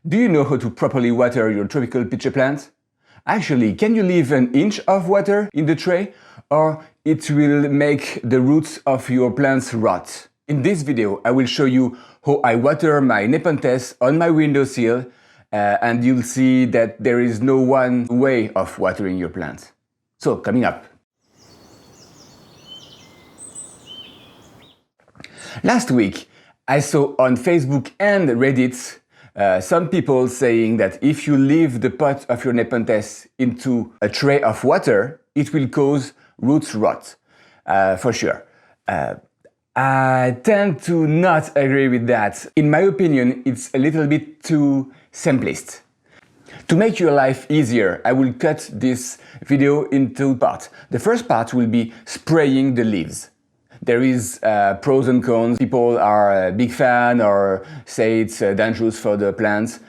Do you know how to properly water your tropical pitcher plant? Actually, can you leave an inch of water in the tray, or it will make the roots of your plants rot? In this video, I will show you how I water my Nepenthes on my windowsill, and you'll see that there is no one way of watering your plants. So, coming up. Last week, I saw on Facebook and Reddit some people saying that if you leave the pot of your Nepenthes into a tray of water, it will cause roots rot, for sure. I tend to not agree with that. In my opinion, it's a little bit too simplist. To make your life easier, I will cut this video into parts. The first part will be spraying the leaves. There is pros and cons. People are a big fan or say it's dangerous for the plants.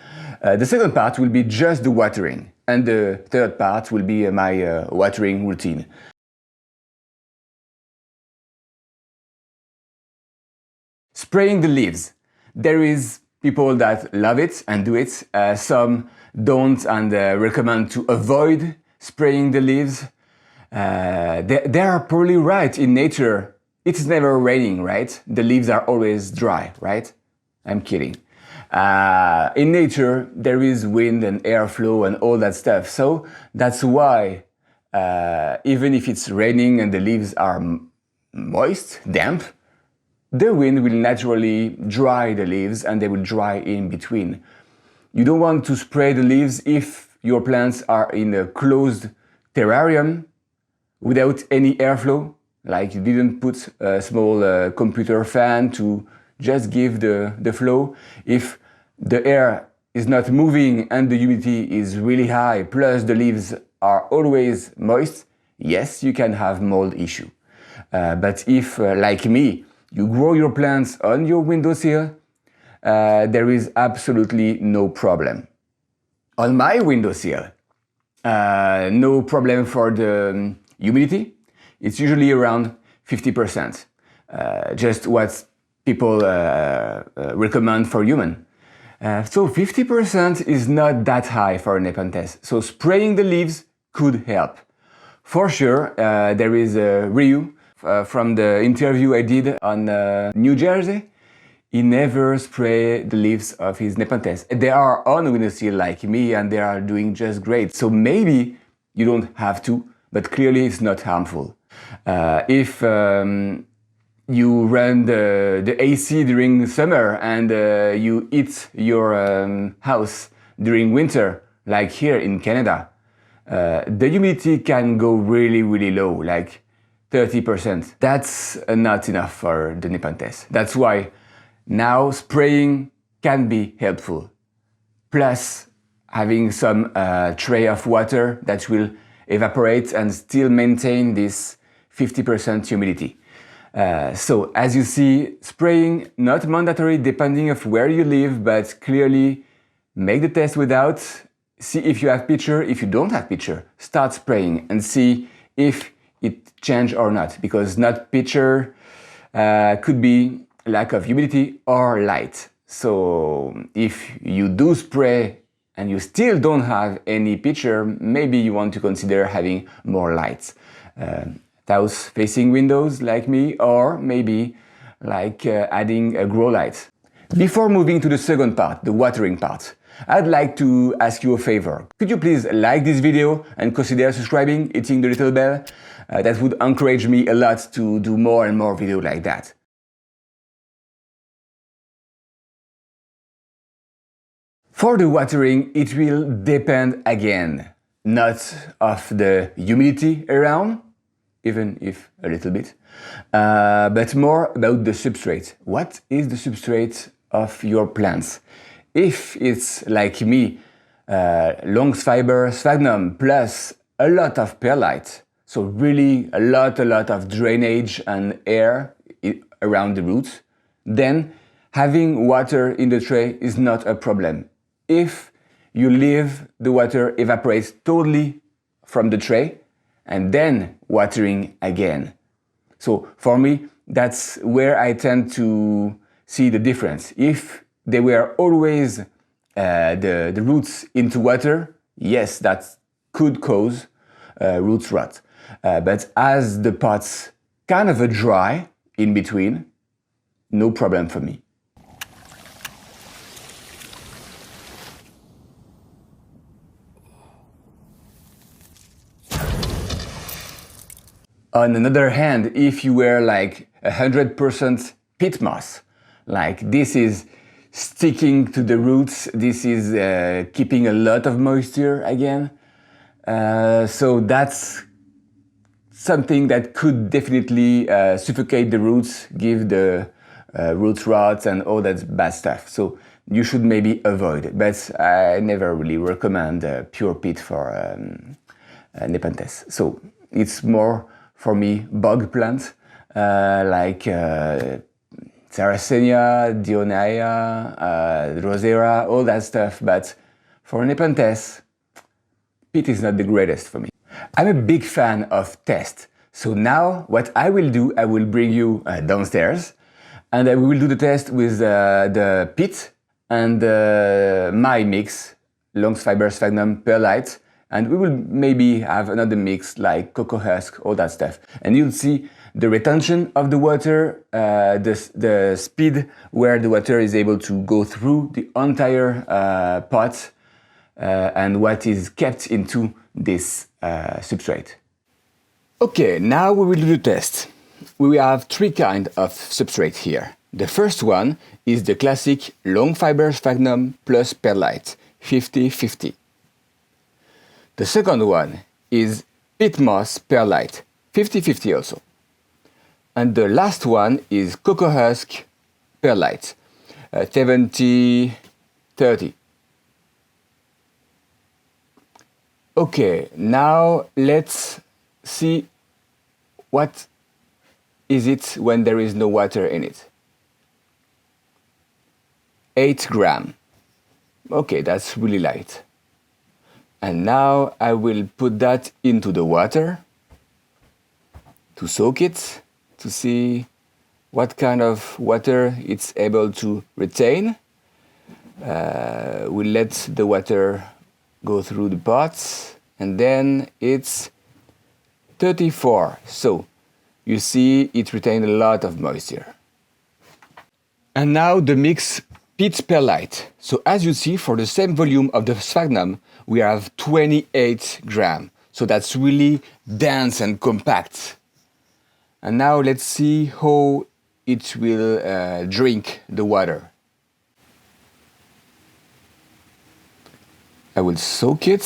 The second part will be just the watering. And the third part will be my watering routine. Spraying the leaves. There is people that love it and do it. Some don't and recommend to avoid spraying the leaves. They are probably right. In nature, it's never raining, right? The leaves are always dry, right? I'm kidding. In nature, there is wind and airflow and all that stuff. So that's why, even if it's raining and the leaves are moist, damp, the wind will naturally dry the leaves and they will dry in between. You don't want to spray the leaves if your plants are in a closed terrarium without any airflow. Like you didn't put a small computer fan to just give the flow. If the air is not moving and the humidity is really high, plus the leaves are always moist, yes, you can have mold issue. But if, like me, you grow your plants on your windowsill, there is absolutely no problem. On my windowsill, no problem for the humidity. It's usually around 50%, just what people recommend for human. So 50% is not that high for a Nepenthes, so spraying the leaves could help. For sure, there is Ryu from the interview I did on New Jersey. He never sprayed the leaves of his Nepenthes. They are on windowsill like me and they are doing just great, so maybe you don't have to, but clearly it's not harmful. If you run the AC during summer and you heat your house during winter, like here in Canada, the humidity can go really, really low, like 30%. That's not enough for the Nepenthes. That's why now spraying can be helpful. Plus, having some tray of water that will evaporate and still maintain this 50% humidity. So as you see, spraying not mandatory depending of where you live, but clearly make the test without, see if you have pitcher. If you don't have pitcher, start spraying and see if it change or not, because not pitcher could be lack of humidity or light. So if you do spray and you still don't have any pitcher, maybe you want to consider having more lights. South-facing windows like me, or maybe like adding a grow light. Before moving to the second part, the watering part, I'd like to ask you a favor. Could you please like this video and consider subscribing, hitting the little bell? That would encourage me a lot to do more and more videos like that. For the watering, it will depend again, not of the humidity around, even if a little bit, but more about the substrate. What is the substrate of your plants? If it's like me, long fiber sphagnum plus a lot of perlite, so really a lot of drainage and air around the roots, then having water in the tray is not a problem. If you leave the water evaporate totally from the tray, and then watering again. So for me, that's where I tend to see the difference. If they were always the roots into water, yes, that could cause roots rot. But as the pot's kind of a dry in between, no problem for me. On another hand, if you were like 100% peat moss, like this is sticking to the roots, this is keeping a lot of moisture again, so that's something that could definitely suffocate the roots, give the roots rot and all that bad stuff. So you should maybe avoid it, but I never really recommend pure peat for Nepenthes. So it's more for me bog plants like Sarracenia, Dionaea, Drosera, all that stuff, but for Nepenthes, peat is not the greatest for me. I'm a big fan of test, so now what I will do, I will bring you downstairs and we will do the test with the peat and my mix, Longs Fiber Sphagnum Perlite, and we will maybe have another mix like cocoa husk, all that stuff. And you'll see the retention of the water, the speed where the water is able to go through the entire pot, and what is kept into this substrate. Okay, now we will do the test. We will have three kinds of substrate here. The first one is the classic long fiber sphagnum plus perlite, 50-50. The second one is peat moss perlite, 50-50 also. And the last one is cocoa husk perlite, 70-30. Okay, now let's see what is it when there is no water in it. 8 grams. Okay, that's really light. And now I will put that into the water to soak it, to see what kind of water it's able to retain. We'll let the water go through the pots, and then it's 34. So you see it retained a lot of moisture. And now the mix peat perlite. So as you see, for the same volume of the sphagnum, we have 28 grams. So that's really dense and compact. And now let's see how it will drink the water. I will soak it.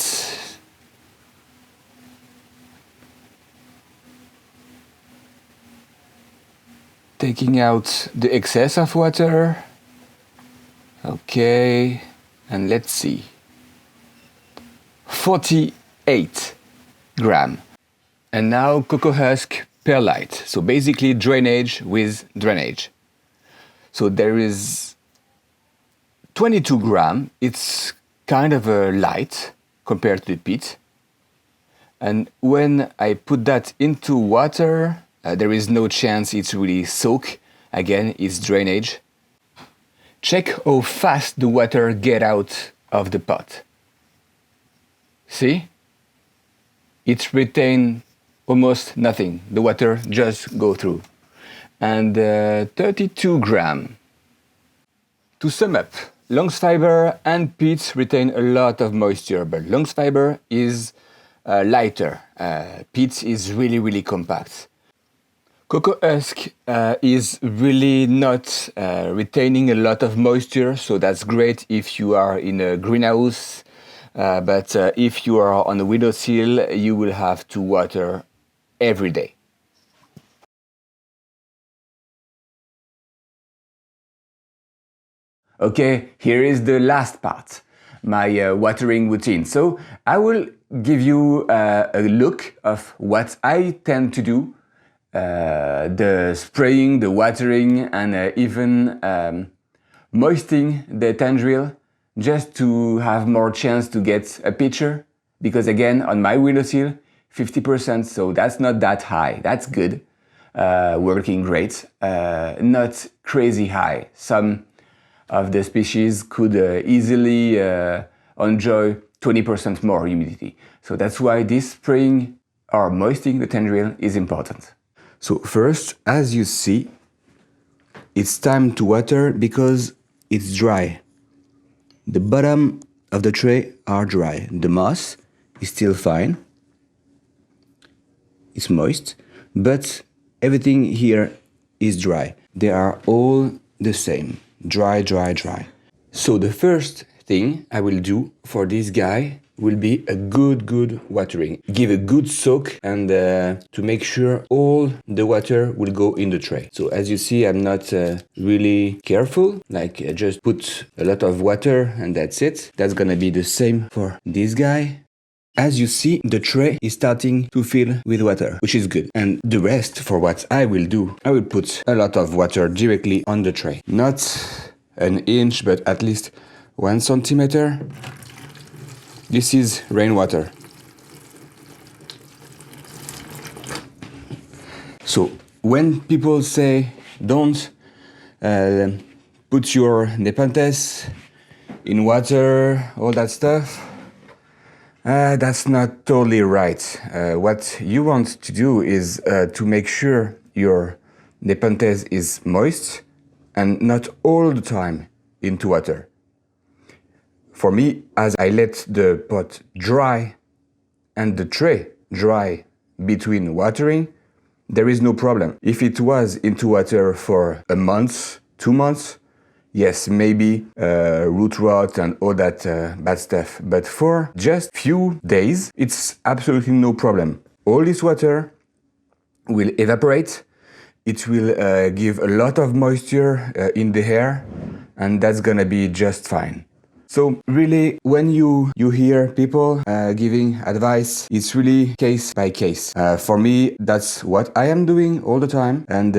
Taking out the excess of water. Okay, and let's see. 48 grams. And now cocoa husk perlite. So basically drainage with drainage. So there is 22 grams. It's kind of a light compared to the peat. And when I put that into water, there is no chance it's really soak. Again, it's drainage. Check how fast the water get out of the pot. See? It retains almost nothing. The water just go through. And 32 grams. To sum up, Longs Fiber and peat retain a lot of moisture, but Longs Fiber is lighter. Peat is really, really compact. Cocoa husk is really not retaining a lot of moisture, so that's great if you are in a greenhouse, but if you are on a windowsill, you will have to water every day. Okay, here is the last part, my watering routine. So I will give you a look of what I tend to do. The spraying, the watering, and even moistening the tendril, just to have more chance to get a picture. Because again, on my windowsill, 50%, so that's not that high. That's good, working great. Not crazy high. Some of the species could easily enjoy 20% more humidity. So that's why this spraying or moistening the tendril is important. So first, as you see, it's time to water because it's dry. The bottom of the tray are dry. The moss is still fine. It's moist, but everything here is dry. They are all the same. Dry, dry, dry. So the first thing I will do for this guy will be a good watering. Give a good soak and to make sure all the water will go in the tray. So as you see, I'm not really careful, like just put a lot of water and that's it. That's gonna be the same for this guy. As you see, the tray is starting to fill with water, which is good. And the rest, for what I will do, I will put a lot of water directly on the tray. Not an inch, but at least 1 centimeter. This is rainwater. So when people say don't put your Nepenthes in water, all that stuff, that's not totally right. What you want to do is to make sure your Nepenthes is moist and not all the time into water. For me, as I let the pot dry and the tray dry between watering, there is no problem. If it was into water for a month, 2 months, yes, maybe root rot and all that bad stuff. But for just few days, it's absolutely no problem. All this water will evaporate. It will give a lot of moisture in the air, and that's gonna be just fine. So really, when you hear people giving advice, it's really case by case. For me, that's what I am doing all the time and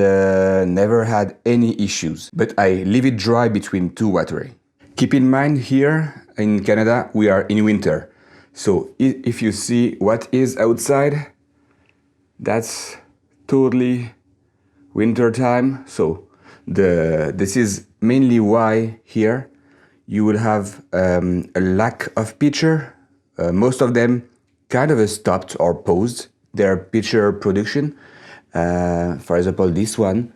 never had any issues. But I leave it dry between 2 watering. Keep in mind here in Canada, we are in winter. So if you see what is outside, that's totally winter time. So this is mainly why here you will have a lack of pitcher. Most of them kind of stopped or paused their pitcher production. For example, this one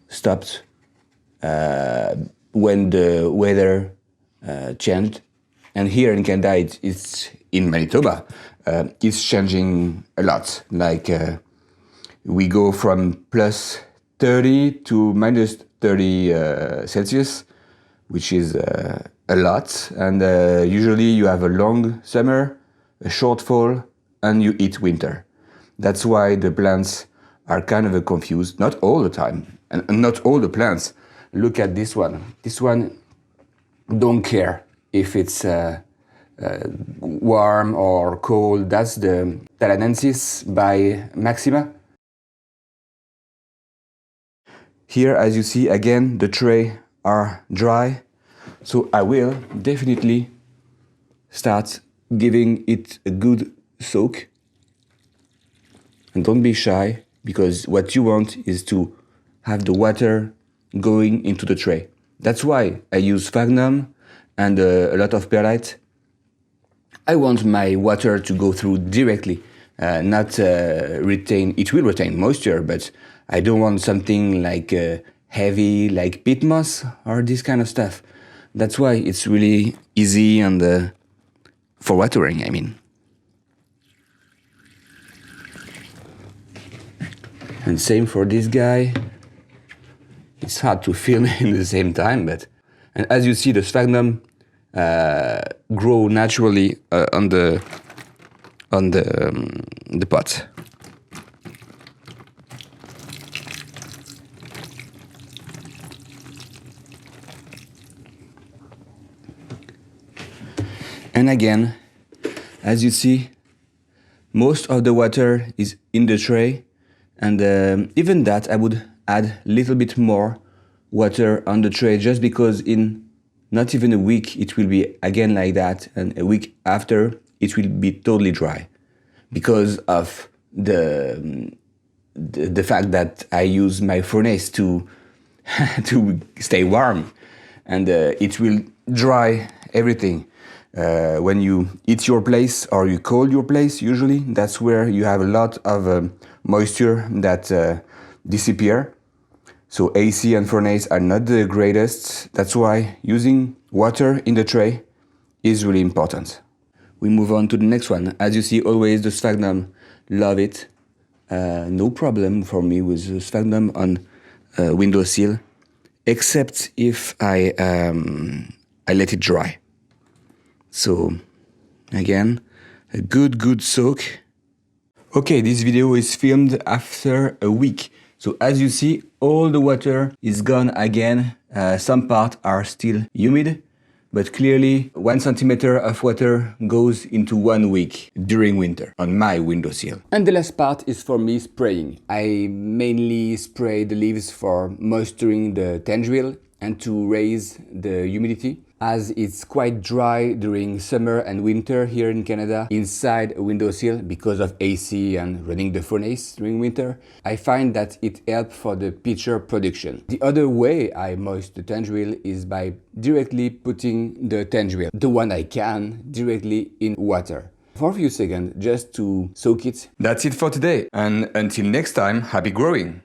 stopped when the weather changed. And here in Canada, it's in Manitoba, it's changing a lot. Like we go from plus 30 to minus 30 Celsius, which is a lot. And usually you have a long summer, a short fall, and you eat winter. That's why the plants are kind of confused, not all the time, and not all the plants. Look at this one. This one don't care if it's warm or cold. That's the Talanensis by Maxima. Here, as you see, again, the tray are dry. So I will definitely start giving it a good soak. And don't be shy, because what you want is to have the water going into the tray. That's why I use sphagnum and a lot of perlite. I want my water to go through directly, not retain. It will retain moisture, but I don't want something like heavy, like peat moss or this kind of stuff. That's why it's really easy and for watering, I mean. And same for this guy. It's hard to film in the same time, but and as you see, the sphagnum grow naturally on the pot. And again, as you see, most of the water is in the tray, and even that I would add a little bit more water on the tray, just because in not even a week it will be again like that, and a week after it will be totally dry, because of the fact that I use my furnace to to stay warm, and it will dry everything. When you heat your place or you cold your place, usually that's where you have a lot of moisture that disappear. So AC and furnace are not the greatest. That's why using water in the tray is really important. We move on to the next one. As you see, always the sphagnum, love it. No problem for me with the sphagnum on windowsill, except if I let it dry. So again, a good soak. Okay, this video is filmed after a week. So as you see, all the water is gone again. Some parts are still humid, but clearly 1 centimeter of water goes into 1 week during winter on my windowsill. And the last part is for me spraying. I mainly spray the leaves for moisturizing the tendril and to raise the humidity, as it's quite dry during summer and winter here in Canada inside a windowsill because of AC and running the furnace during winter. I find that it helps for the pitcher production. The other way I moist the tendril is by directly putting the tendril, the one I can, directly in water for a few seconds just to soak it. That's it for today, and until next time, happy growing!